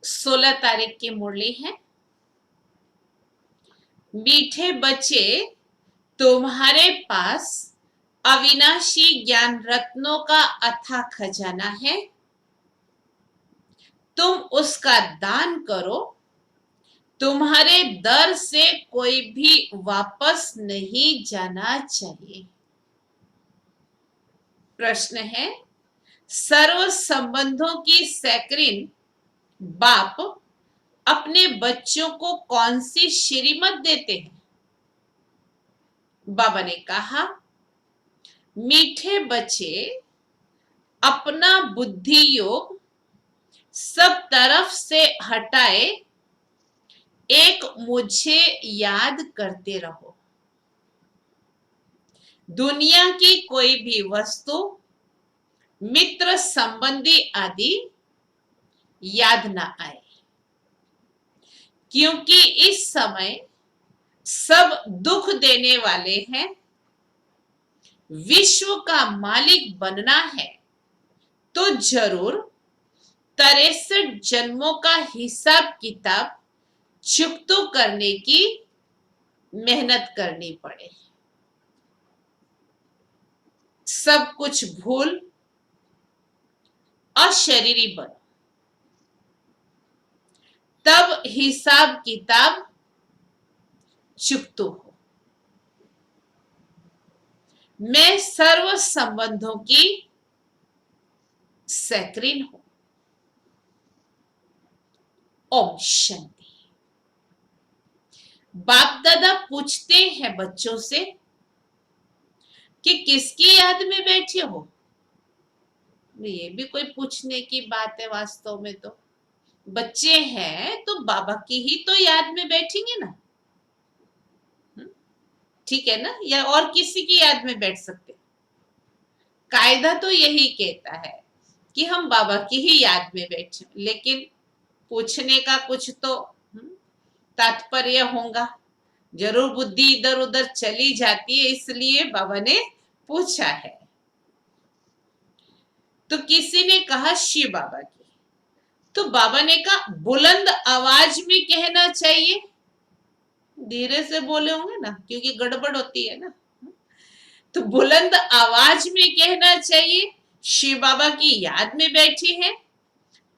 16 तारीख की मुरली है। मीठे बच्चे, तुम्हारे पास अविनाशी ज्ञान रत्नों का अथाह खजाना है। तुम उसका दान करो। तुम्हारे दर से कोई भी वापस नहीं जाना चाहिए। प्रश्न है, सर्व संबंधों की सैकरीन बाप अपने बच्चों को कौन सी श्रीमत देते हैं? बाबा ने कहा, मीठे बच्चे, अपना बुद्धि योग सब तरफ से हटाए एक मुझे याद करते रहो। दुनिया की कोई भी वस्तु, मित्र संबंधी आदि याद ना आए, क्योंकि इस समय सब दुख देने वाले हैं। विश्व का मालिक बनना है तो जरूर 63 जन्मों का हिसाब किताब चुकतो करने की मेहनत करनी पड़े। सब कुछ भूल अशरीरी बनो, तब हिसाब किताब चुकतो हो। मैं सर्व संबंधों की सैकरीन हूं। ओम शांति। बाप दादा पूछते हैं बच्चों से कि किसकी याद में बैठे हो। ये भी कोई पूछने की बात है। वास्तव में तो बच्चे हैं तो बाबा की ही तो याद में बैठेंगे ना। ठीक है ना, या और किसी की याद में बैठ सकते। कायदा तो यही कहता है कि हम बाबा की ही याद में बैठे, लेकिन पूछने का कुछ तो तात्पर्य होगा। जरूर बुद्धि इधर उधर चली जाती है, इसलिए बाबा ने पूछा है। तो किसी ने कहा शिव बाबा की, तो बाबा ने कहा बुलंद आवाज में कहना चाहिए। धीरे से बोले होंगे ना, क्योंकि गड़बड़ होती है ना। तो बुलंद आवाज में कहना चाहिए, शिव बाबा की याद में बैठे हैं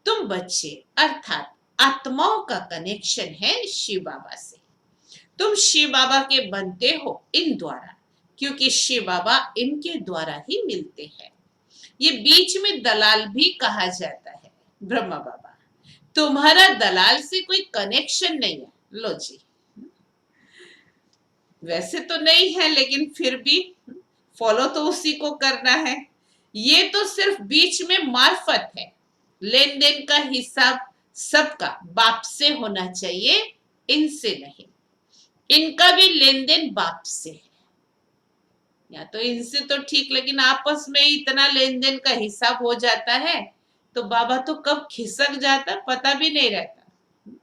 तुम बच्चे, अर्थात आत्माओं का कनेक्शन है शिव बाबा से। तुम शिव बाबा के बनते हो इन द्वारा, क्योंकि शिव बाबा इनके द्वारा ही मिलते हैं। ये बीच में दलाल भी कहा जाता है। ब्रह्मा बाबा, तुम्हारा दलाल से कोई कनेक्शन नहीं है। लो जी, वैसे तो नहीं है, लेकिन फिर भी फॉलो तो उसी को करना है। ये तो सिर्फ बीच में मार्फत है। लेन देन का हिसाब सबका बाप से होना चाहिए, इनसे नहीं। इनका भी लेन देन बाप से है, या तो इनसे तो ठीक, लेकिन आपस में इतना लेन देन का हिसाब हो जाता है तो बाबा तो कब खिसक जाता पता भी नहीं रहता।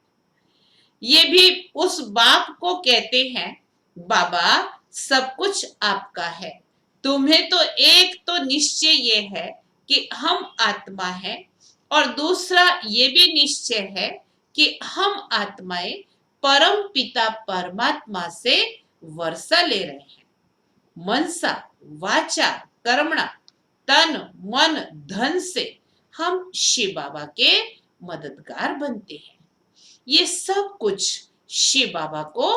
ये भी उस बाप को कहते हैं, बाबा सब कुछ आपका है। तुम्हें तो एक तो निश्चय ये है कि हम आत्मा है, और दूसरा ये भी निश्चय है कि हम आत्माएं परम पिता परमात्मा से वर्षा ले रहे हैं। मनसा वाचा कर्मणा, तन मन धन से हम शिव बाबा के मददगार बनते हैं। ये सब कुछ शिव बाबा को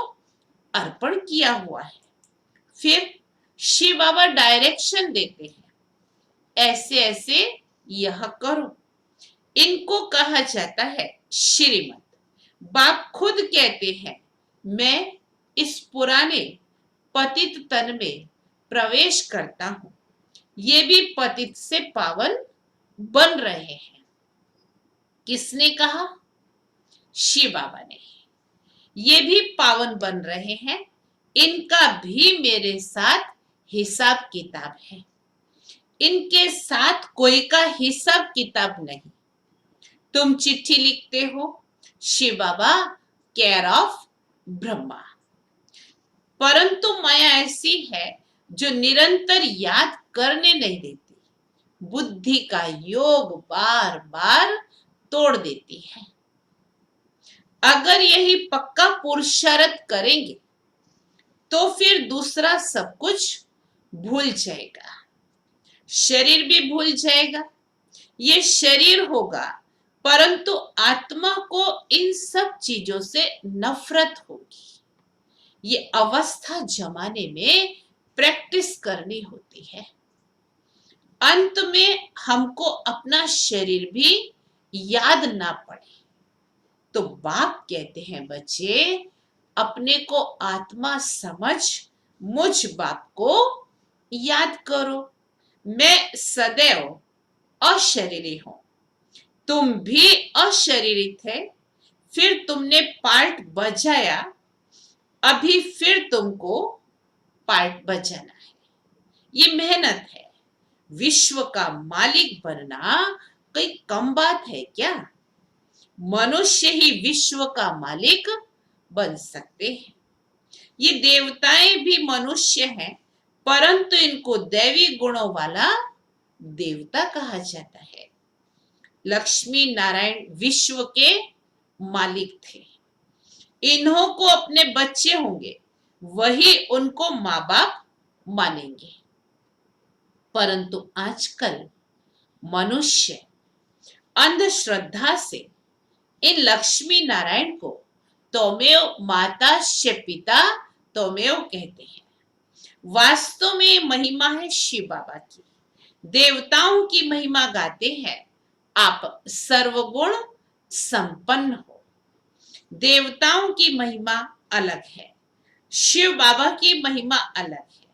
अर्पण किया हुआ है। फिर शिव बाबा डायरेक्शन देते हैं, ऐसे ऐसे यह करो। इनको कहा जाता है श्रीमत। बाप खुद कहते हैं, मैं इस पुराने पतित तन में प्रवेश करता हूं। ये भी पतित से पावन बन रहे हैं। किसने कहा? शिव बाबा ने। ये भी पावन बन रहे हैं। इनका भी मेरे साथ हिसाब किताब है। इनके साथ कोई का हिसाब किताब नहीं। तुम चिट्ठी लिखते हो, शिव बाबा केयर ऑफ ब्रह्मा, परंतु माया ऐसी है जो निरंतर याद करने नहीं देती। बुद्धि का योग बार बार तोड़ देती है। अगर यही पक्का पुरुषार्थ करेंगे तो फिर दूसरा सब कुछ भूल जाएगा, शरीर भी भूल जाएगा। ये शरीर होगा, परंतु आत्मा को इन सब चीजों से नफरत होगी। ये अवस्था जमाने में प्रैक्टिस करनी होती है। अंत में हमको अपना शरीर भी याद ना पड़े, तो बाप कहते हैं बच्चे, अपने को आत्मा समझ मुझ बाप को याद करो। मैं सदैव अशरीरी हूं, तुम भी अशरीरी थे, फिर तुमने पार्ट बजाया, अभी फिर तुमको पार्ट बजाना है। ये मेहनत है। विश्व का मालिक बनना कोई कम बात है क्या? मनुष्य ही विश्व का मालिक बन सकते हैं। ये देवताएं भी मनुष्य हैं, परंतु इनको दैवी गुणों वाला देवता कहा जाता है। लक्ष्मी नारायण विश्व के मालिक थे। इन्हों को अपने बच्चे होंगे, वही उनको माँ बाप मानेंगे। परंतु आजकल मनुष्य अंधश्रद्धा से इन लक्ष्मी नारायण को तोमेव माता से पिता तोमेव कहते हैं। वास्तव में महिमा है शिव बाबा की। देवताओं की महिमा गाते हैं, आप सर्वगुण संपन्न हो। देवताओं की महिमा अलग है, शिव बाबा की महिमा अलग है।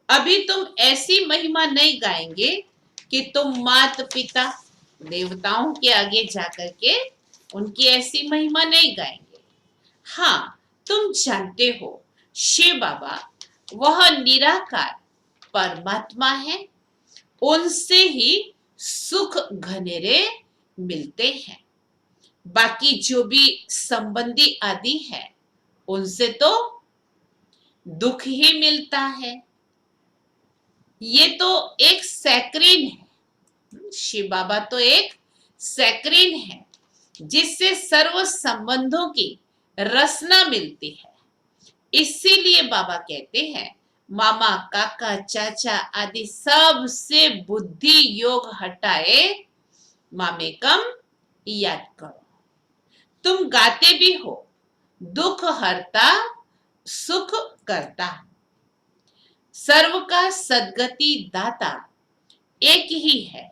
अभी तुम ऐसी महिमा नहीं गाएंगे कि तुम माता पिता देवताओं के आगे जाकर के उनकी ऐसी महिमा नहीं गाएंगे। हाँ, तुम जानते हो शिव बाबा वह निराकार परमात्मा है, उनसे ही सुख घनेरे मिलते हैं। बाकी जो भी संबंधी आदि है, उनसे तो दुख ही मिलता है। ये तो एक सैक्रिन है, शिव बाबा तो एक सैक्रिन है, जिससे सर्व संबंधों की रसना मिलती है। इसीलिए बाबा कहते हैं, मामा काका चाचा आदि सब से बुद्धि योग हटाए, मामे कम याद करो। तुम गाते भी हो, दुख हरता सुख करता। सर्व का सदगति दाता एक ही है,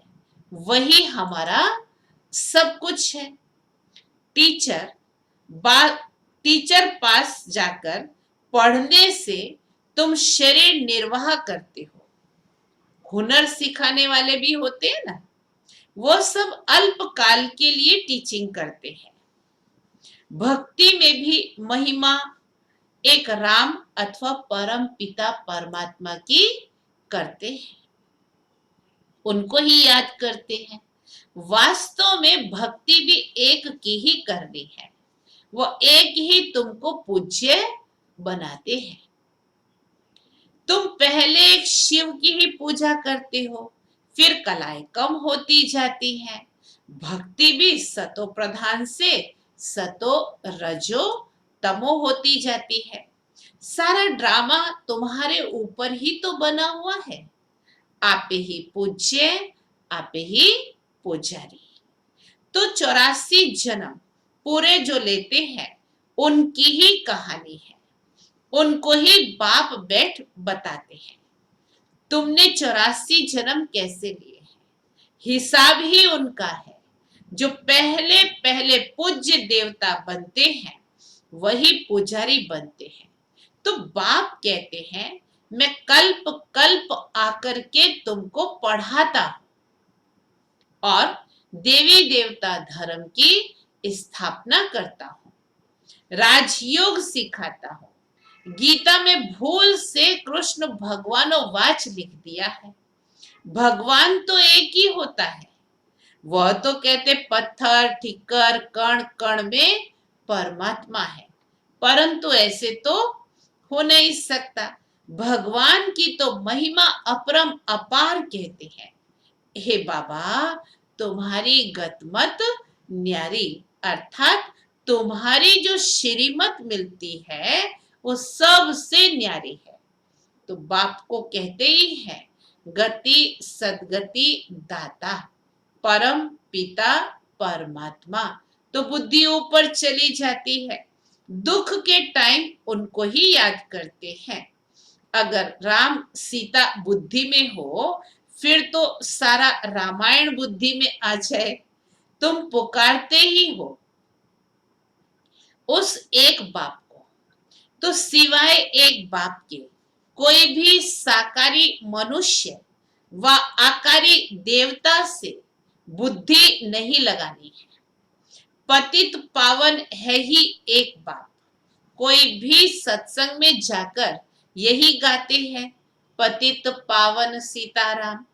वही हमारा सब कुछ है। टीचर टीचर पास जाकर पढ़ने से तुम शरीर निर्वाह करते हो। हुनर सिखाने वाले भी होते हैं ना, वो सब अल्पकाल के लिए टीचिंग करते हैं। भक्ति में भी महिमा एक राम अथवा परम पिता परमात्मा की करते हैं, उनको ही याद करते हैं। वास्तव में भक्ति भी एक की ही करनी है, वो एक ही तुमको पूज्य बनाते हैं। तुम पहले एक शिव की ही पूजा करते हो, फिर कलाएं कम होती जाती हैं। भक्ति भी सतो प्रधान से सतो रजो तमो होती जाती है। सारा ड्रामा तुम्हारे ऊपर ही तो बना हुआ है। आप ही पूज्य, आप ही पुजारी। तो 84 जन्म पूरे जो लेते हैं, उनकी ही कहानी है, उनको ही बाप बैठ बताते हैं। तुमने 84 जन्म कैसे लिए हैं, हिसाब ही उनका है। जो पहले पहले पूज्य देवता बनते हैं, वही पुजारी बनते हैं। तो बाप कहते हैं, मैं कल्प कल्प आकर के तुमको पढ़ाता हूं और देवी देवता धर्म की स्थापना करता हूं, राजयोग सिखाता हूं। गीता में भूल से कृष्ण भगवानो वाच लिख दिया है। भगवान तो एक ही होता है। वह तो कहते पत्थर ठिक्कर कण कण में परमात्मा है, परंतु ऐसे तो हो नहीं सकता। भगवान की तो महिमा अपरम अपार कहते हैं। हे बाबा, तुम्हारी गतमत न्यारी अर्थात तुम्हारी जो श्रीमत मिलती है वो सबसे न्यारी है। तो बाप को कहते ही है गति सदगति दाता, परम पिता परमात्मा। तो बुद्धि ऊपर चली जाती है, दुख के टाइम उनको ही याद करते हैं। अगर राम सीता बुद्धि में हो फिर तो सारा रामायण बुद्धि में आ जाए। तुम पुकारते ही हो उस एक बाप को, तो सिवाय एक बाप के कोई भी साकारी मनुष्य व आकारी देवता से बुद्धि नहीं लगानी है। पतित पावन है ही एक बाप। कोई भी सत्संग में जाकर यही गाते हैं, पतित पावन सीताराम।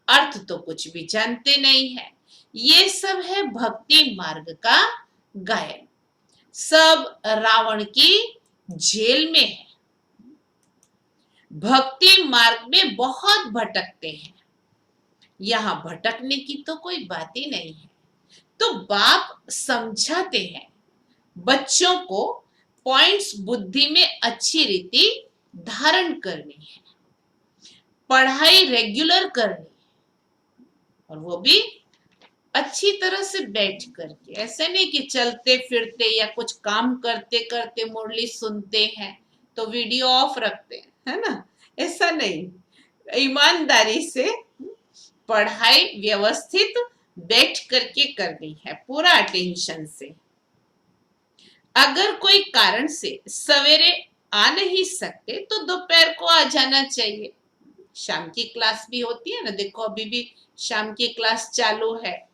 अर्थ तो कुछ भी जानते नहीं है। ये सब है भक्ति मार्ग का गायन। सब रावण की जेल में है। भक्ति मार्ग में बहुत भटकते हैं। यहां भटकने की तो कोई बात ही नहीं है। तो बाप समझाते हैं बच्चों को पॉइंट्स बुद्धि में अच्छी रीति धारण करनी है, पढ़ाई रेगुलर करनी है, और वो भी अच्छी तरह से बैठ करके। ऐसे नहीं कि चलते फिरते या कुछ काम करते करते मुरली सुनते हैं तो वीडियो ऑफ रखते हैं, है ना। ऐसा नहीं, ईमानदारी से पढ़ाई व्यवस्थित बैठ करके करनी है, पूरा अटेंशन से। अगर कोई कारण से सवेरे आ नहीं सकते तो दोपहर को आ जाना चाहिए। शाम की क्लास भी होती है ना, देखो अभी भी शाम की क्लास चालू है।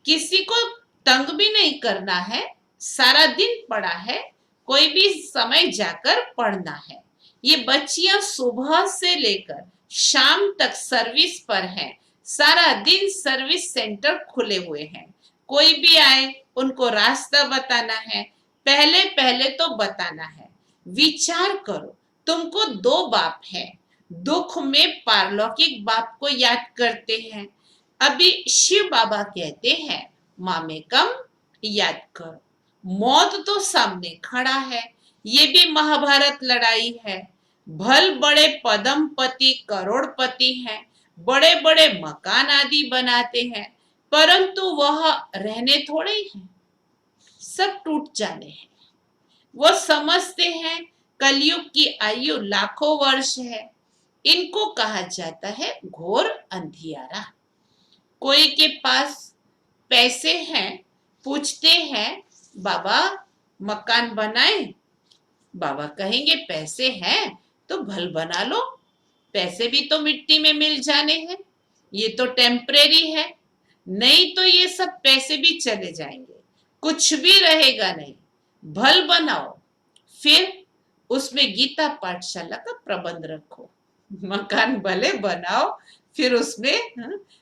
किसी को तंग भी नहीं करना है, सारा दिन पढ़ा है, कोई भी समय जाकर पढ़ना है। ये बच्चियां सुबह से लेकर शाम तक सर्विस पर हैं, सारा दिन सर्विस सेंटर खुले हुए हैं। कोई भी आए उनको रास्ता बताना है, पहले पहले तो बताना है। विचार करो, तुमको दो बाप हैं। दुख में पारलौकिक बाप को याद करते हैं। अभी शिव बाबा कहते हैं मामे कम याद करो। मौत तो सामने खड़ा है, ये भी महाभारत लड़ाई है। भल बड़े पदमपति करोड़पति हैं, बड़े बड़े मकान आदि बनाते हैं, परंतु वह रहने थोड़े ही हैं, सब टूट जाने हैं। वो समझते हैं कलयुग की आयु लाखों वर्ष है। इनको कहा जाता है घोर अंधियारा। कोई के पास पैसे हैं, पूछते हैं बाबा मकान बनाए। बाबा कहेंगे पैसे हैं तो भल बना लो, पैसे भी तो मिट्टी में मिल जाने हैं, ये तो टेम्परेरी है। नहीं तो ये सब पैसे भी चले जाएंगे, कुछ भी रहेगा नहीं। भल बनाओ, फिर उसमें गीता पाठशाला का प्रबंध रखो। मकान भले बनाओ, फिर उसमें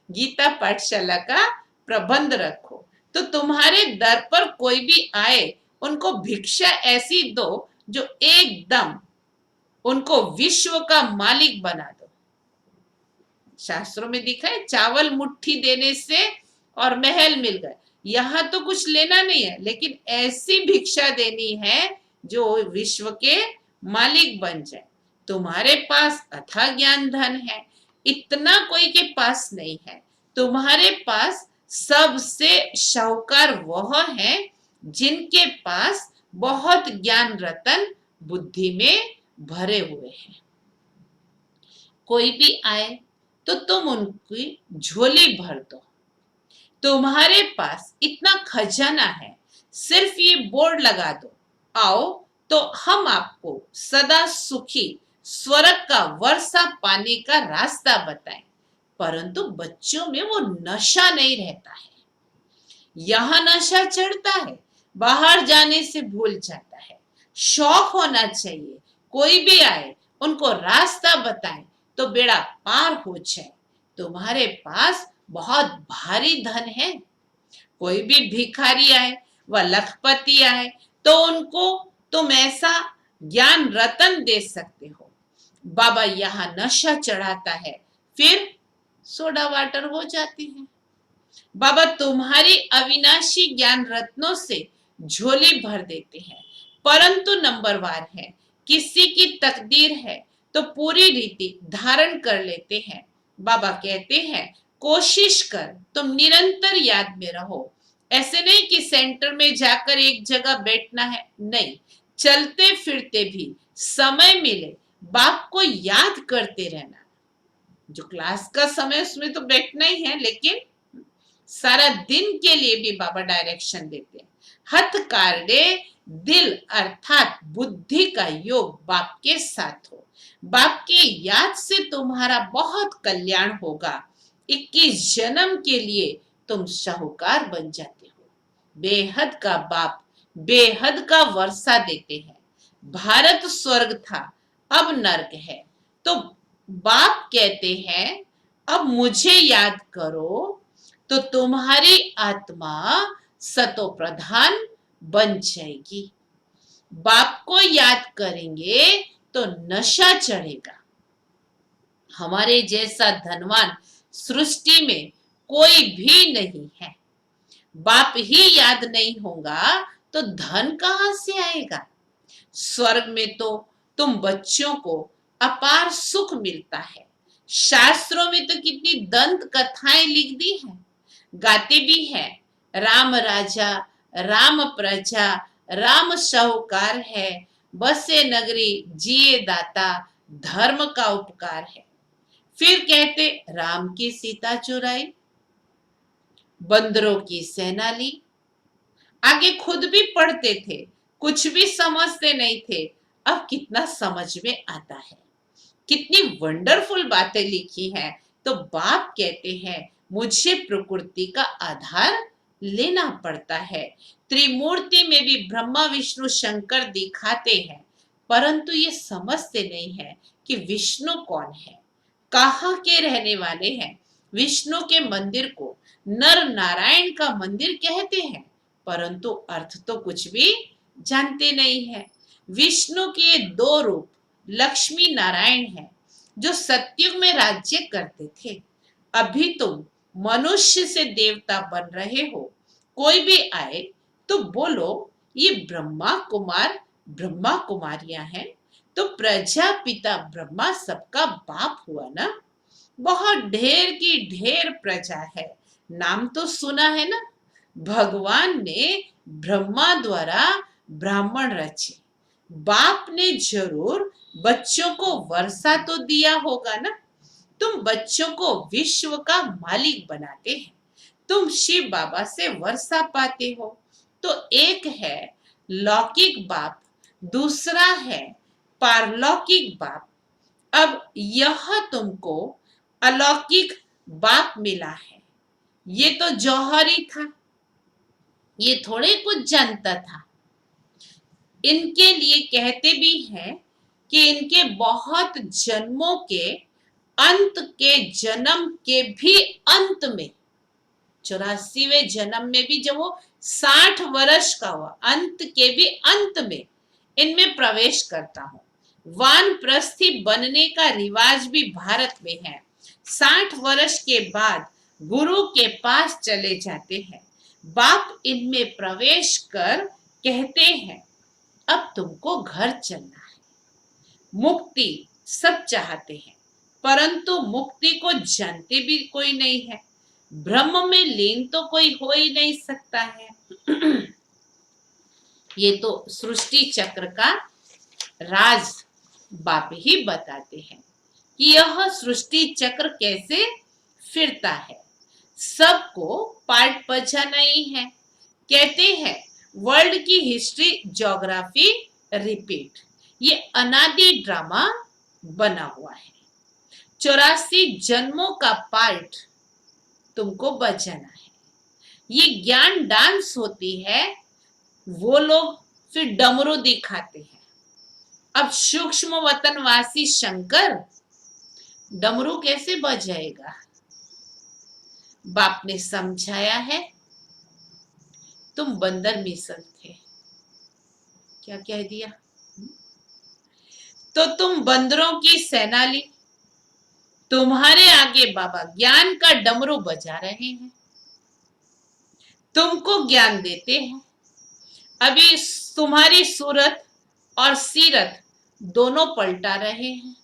गीता पाठशाला का प्रबंध रखो। तो तुम्हारे दर पर कोई भी आए उनको भिक्षा ऐसी दो जो एकदम उनको विश्व का मालिक बना दो। शास्त्रों में दिखा है चावल मुट्ठी देने से और महल मिल गए। यहां तो कुछ लेना नहीं है, लेकिन ऐसी भिक्षा देनी है जो विश्व के मालिक बन जाए। तुम्हारे पास अथाह ज्ञान धन है, इतना कोई के पास नहीं है। तुम्हारे पास सबसे शाहूकार वह है जिनके पास बहुत ज्ञान रतन बुद्धि में भरे हुए हैं। कोई भी आए तो तुम उनकी झोली भर दो। तुम्हारे पास इतना खजाना है, सिर्फ ये बोर्ड लगा दो, आओ तो हम आपको सदा सुखी स्वर्ग का वर्षा पाने का रास्ता बताएं। परंतु बच्चों में वो नशा नहीं रहता है। यहां नशा चढ़ता है, बाहर जाने से भूल जाता है। शौक होना चाहिए, कोई भी आए उनको रास्ता बताएं तो बेड़ा पार हो जाए। तुम्हारे पास बहुत भारी धन है। कोई भी भिखारी आए व लखपति आए तो उनको तुम ऐसा ज्ञान रतन दे सकते हो। बाबा यहाँ नशा चढ़ाता है, फिर सोडा वाटर हो जाती है। बाबा तुम्हारी अविनाशी ज्ञान रत्नों से झोली भर देते हैं, परंतु नंबरवार है, किसी की तकदीर है तो पूरी रीति धारण कर लेते हैं। बाबा कहते हैं कोशिश कर, तुम निरंतर याद में रहो। ऐसे नहीं कि सेंटर में जाकर एक जगह बैठना है, नहीं, चलते फिरते भी समय मिले बाप को याद करते रहना। जो क्लास का समय उसमें तो बैठना ही है, लेकिन सारा दिन के लिए भी बाबा डायरेक्शन देते हैं। हथ कार्डे दिल अर्थात बुद्धि का योग बाप के साथ हो। बाप के याद से तुम्हारा बहुत कल्याण होगा। 21 जन्म के लिए तुम शाहूकार बन जाते हो। बेहद का बाप बेहद का वर्षा देते हैं। भारत स्वर्ग था, अब नर्क है। तो बाप कहते हैं अब मुझे याद करो तो तुम्हारी आत्मा सतो प्रधान बन जाएगी। बाप को याद करेंगे तो नशा चढ़ेगा। हमारे जैसा धनवान सृष्टि में कोई भी नहीं है। बाप ही याद नहीं होगा तो धन कहां से आएगा। स्वर्ग में तो तुम बच्चों को अपार सुख मिलता है। शास्त्रों में तो कितनी दंत कथाएं लिख दी हैं, गाते भी हैं। राम राजा राम प्रजा राम शाहूकार है, बसे नगरी जिए दाता धर्म का उपकार है। फिर कहते राम की सीता चुराई, बंदरों की सेना ली। आगे खुद भी पढ़ते थे, कुछ भी समझते नहीं थे, अब कितना समझ में आता है। कितनी वंडरफुल बातें लिखी हैं। तो बाप कहते हैं मुझे प्रकृति का आधार लेना पड़ता है। त्रिमूर्ति में भी ब्रह्मा विष्णु शंकर दिखाते हैं, परंतु ये समझते नहीं है कि विष्णु कौन है, कहाँ के रहने वाले हैं। विष्णु के मंदिर को नर नारायण का मंदिर कहते हैं, परंतु अर्थ तो कुछ भी जानते नहीं है। विष्णु के दो रूप लक्ष्मी नारायण है जो सतयुग में राज्य करते थे। अभी तुम मनुष्य से देवता बन रहे हो। कोई भी आए तो बोलो ये ब्रह्मा कुमार ब्रह्मा कुमारियां हैं, तो प्रजापिता ब्रह्मा सबका बाप हुआ ना। बहुत ढेर की ढेर प्रजा है, नाम तो सुना है ना। भगवान ने ब्रह्मा द्वारा ब्राह्मण रचे, बाप ने जरूर बच्चों को वर्षा तो दिया होगा ना। तुम बच्चों को विश्व का मालिक बनाते हैं, तुम शिव बाबा से वर्षा पाते हो। तो एक है लौकिक बाप, दूसरा है पारलौकिक बाप। अब यह तुमको अलौकिक बाप मिला है। ये तो जौहरी था, ये थोड़े कुछ जानता था। इनके लिए कहते भी हैं कि इनके बहुत जन्मों के अंत के जन्म के भी अंत में, 84वें जन्म में भी जब वो 60 वर्ष का हुआ, अंत के भी अंत में इनमें प्रवेश करता हूं। वानप्रस्थी बनने का रिवाज भी भारत में है। 60 वर्ष के बाद गुरु के पास चले जाते हैं। बाप इनमें प्रवेश कर कहते हैं अब तुमको घर चलना है। मुक्ति सब चाहते हैं, परंतु मुक्ति को जानते भी कोई नहीं है। ब्रह्म में लीन तो कोई हो ही नहीं सकता है। ये तो सृष्टि चक्र का राज बाप ही बताते हैं कि यह सृष्टि चक्र कैसे फिरता है। सबको पाठ बचा नहीं है। कहते हैं वर्ल्ड की हिस्ट्री ज्योग्राफी रिपीट, ये अनादि ड्रामा बना हुआ है। 84 जन्मों का पार्ट तुमको बचाना है। ये ज्ञान डांस होती है, वो लोग फिर डमरू दिखाते हैं। अब सूक्ष्म वतनवासी शंकर डमरू कैसे बजाएगा। बाप ने समझाया है तुम बंदर मिसल थे, क्या कह दिया, तो तुम बंदरों की सेना ली। तुम्हारे आगे बाबा ज्ञान का डमरू बजा रहे हैं, तुमको ज्ञान देते हैं। अभी तुम्हारी सूरत और सीरत दोनों पलटा रहे हैं।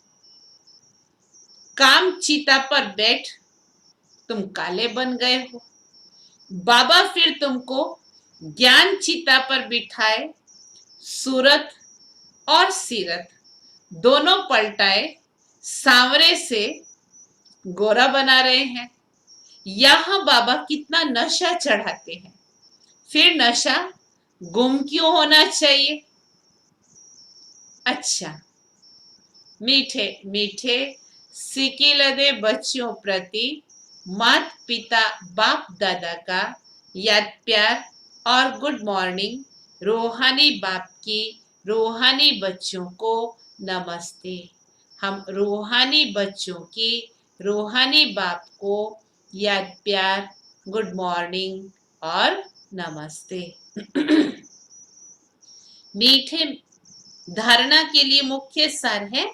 काम चीता पर बैठ तुम काले बन गए हो। बाबा फिर तुमको ज्ञान चीता पर बिठाए, सूरत और सीरत दोनों पलटाए, सांवरे से गोरा बना रहे हैं। यहां बाबा कितना नशा चढ़ाते हैं। फिर नशा गुम क्यों होना चाहिए? अच्छा, मीठे मीठे सिकिलदे बच्चों प्रति माता पिता बाप दादा का याद प्यार और गुड मॉर्निंग। रूहानी बाप की रूहानी बच्चों को नमस्ते। हम रूहानी बच्चों की रूहानी बाप को याद प्यार, गुड मॉर्निंग और नमस्ते। मीठे धारणा के लिए मुख्य सार है।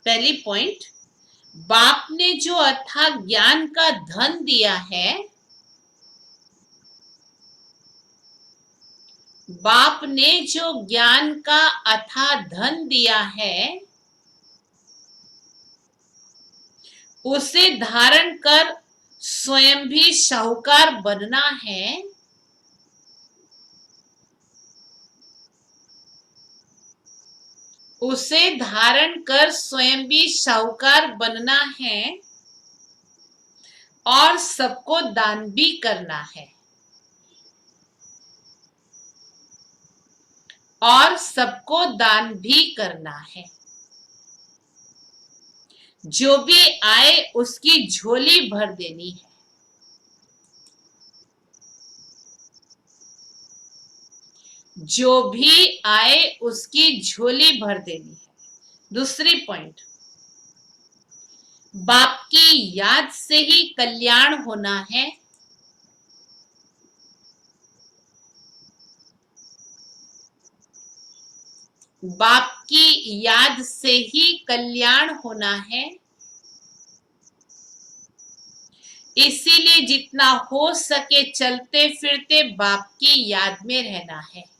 पहली पॉइंट, बाप ने जो अथाह ज्ञान का धन दिया है, बाप ने जो ज्ञान का अथाह धन दिया है, उसे धारण कर स्वयं भी शाहूकार बनना है। उसे धारण कर स्वयं भी शाहूकार बनना है और सबको दान भी करना है। और सबको दान भी करना है। जो भी आए उसकी झोली भर देनी है। जो भी आए उसकी झोली भर देनी है। दूसरी पॉइंट, बाप की याद से ही कल्याण होना है। बाप की याद से ही कल्याण होना है। इसीलिए जितना हो सके चलते फिरते बाप की याद में रहना है।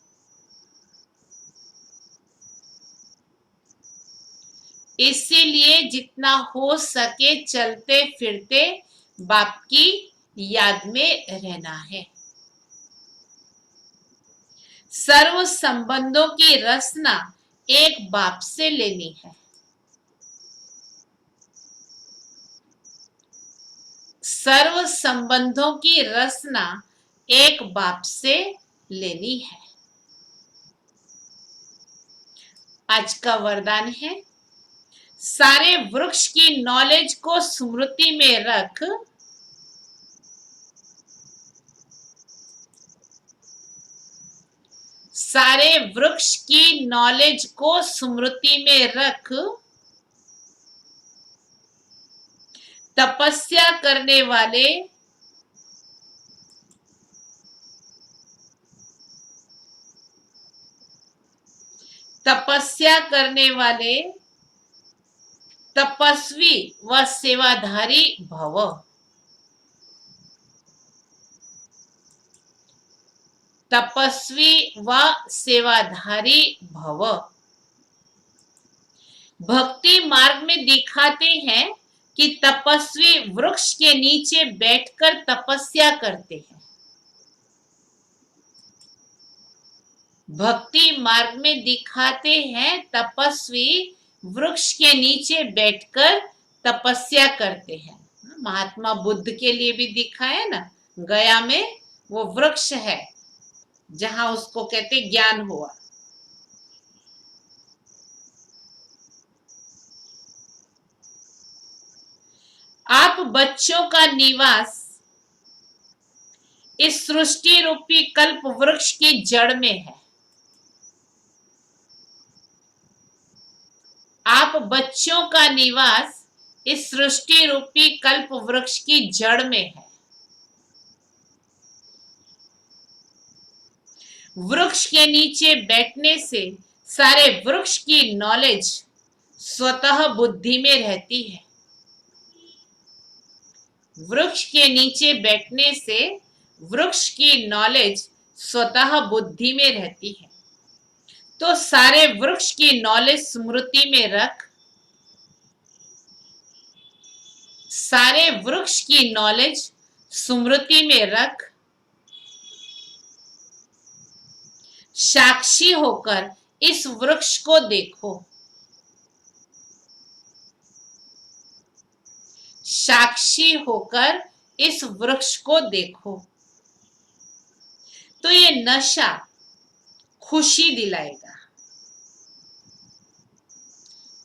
इसीलिए जितना हो सके चलते फिरते बाप की याद में रहना है। सर्व संबंधों की रचना एक बाप से लेनी है। सर्व संबंधों की रचना एक बाप से लेनी है। आज का वरदान है, सारे वृक्ष की नॉलेज को स्मृति में रख, सारे वृक्ष की नॉलेज को स्मृति में रख, तपस्या करने वाले तपस्या करने वाले तपस्वी व सेवाधारी भव। तपस्वी व सेवाधारी भव। भक्ति मार्ग में दिखाते हैं कि तपस्वी वृक्ष के नीचे बैठकर तपस्या करते हैं। भक्ति मार्ग में दिखाते हैं तपस्वी वृक्ष के नीचे बैठकर तपस्या करते हैं। महात्मा बुद्ध के लिए भी दिखाया ना, गया में वो वृक्ष है जहां उसको कहते ज्ञान हुआ। आप बच्चों का निवास इस सृष्टि रूपी कल्प वृक्ष की जड़ में है। आप बच्चों का निवास इस सृष्टि रूपी कल्प वृक्ष की जड़ में है। वृक्ष के नीचे बैठने से सारे वृक्ष की नॉलेज स्वतः बुद्धि में रहती है। वृक्ष के नीचे बैठने से वृक्ष की नॉलेज स्वतः बुद्धि में रहती है। तो सारे वृक्ष की नॉलेज स्मृति में रख, सारे वृक्ष की नॉलेज स्मृति में रख, साक्षी होकर इस वृक्ष को देखो, साक्षी होकर इस वृक्ष को देखो। तो ये नशा खुशी दिलाएगा,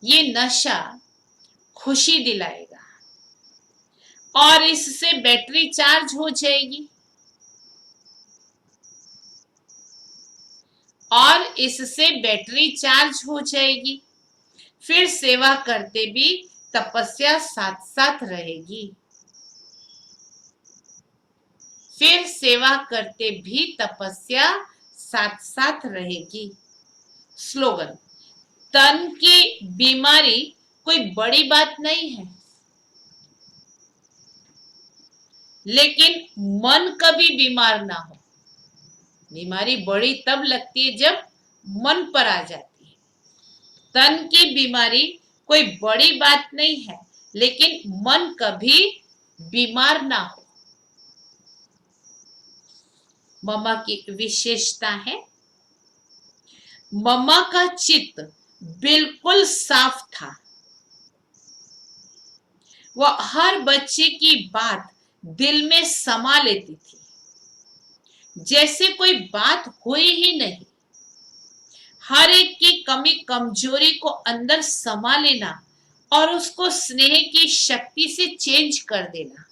ये नशा खुशी दिलाएगा और इससे बैटरी चार्ज हो जाएगी और इससे बैटरी चार्ज हो जाएगी। फिर सेवा करते भी तपस्या साथ साथ रहेगी, फिर सेवा करते भी तपस्या साथ साथ रहेगी। स्लोगन, तन की बीमारी कोई बड़ी बात नहीं है, लेकिन मन कभी बीमार ना हो। बीमारी बड़ी तब लगती है जब मन पर आ जाती है। तन की बीमारी कोई बड़ी बात नहीं है, लेकिन मन कभी बीमार ना हो। मम्मा की विशेषता है, मम्मा का चित्त बिल्कुल साफ था। वह हर बच्चे की बात दिल में समा लेती थी, जैसे कोई बात हुई ही नहीं। हर एक की कमी कमजोरी को अंदर समा लेना और उसको स्नेह की शक्ति से चेंज कर देना।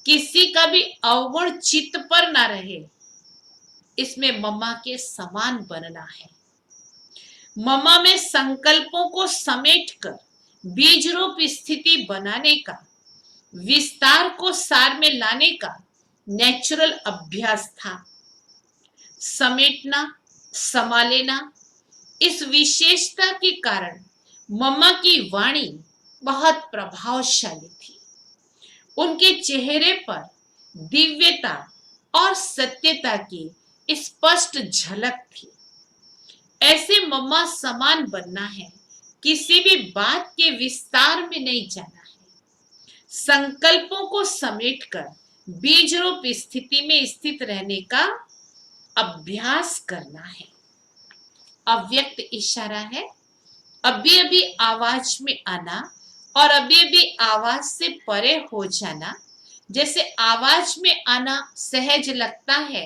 किसी का भी अवगुण चित्त पर ना रहे, इसमें मम्मा के समान बनना है। मम्मा में संकल्पों को समेटकर बीज रूप स्थिति बनाने का, विस्तार को सार में लाने का नेचुरल अभ्यास था। समेटना, समा लेना, इस विशेषता के कारण मम्मा की वाणी बहुत प्रभावशाली थी। उनके चेहरे पर दिव्यता और सत्यता की स्पष्ट झलक थी। ऐसे मम्मा समान बनना है, किसी भी बात के विस्तार में नहीं जाना है। संकल्पों को समेटकर बीज रूप स्थिति में स्थित रहने का अभ्यास करना है। अव्यक्त इशारा है, अभी अभी आवाज में आना और अभी अभी आवाज से परे हो जाना। जैसे आवाज में आना सहज लगता है,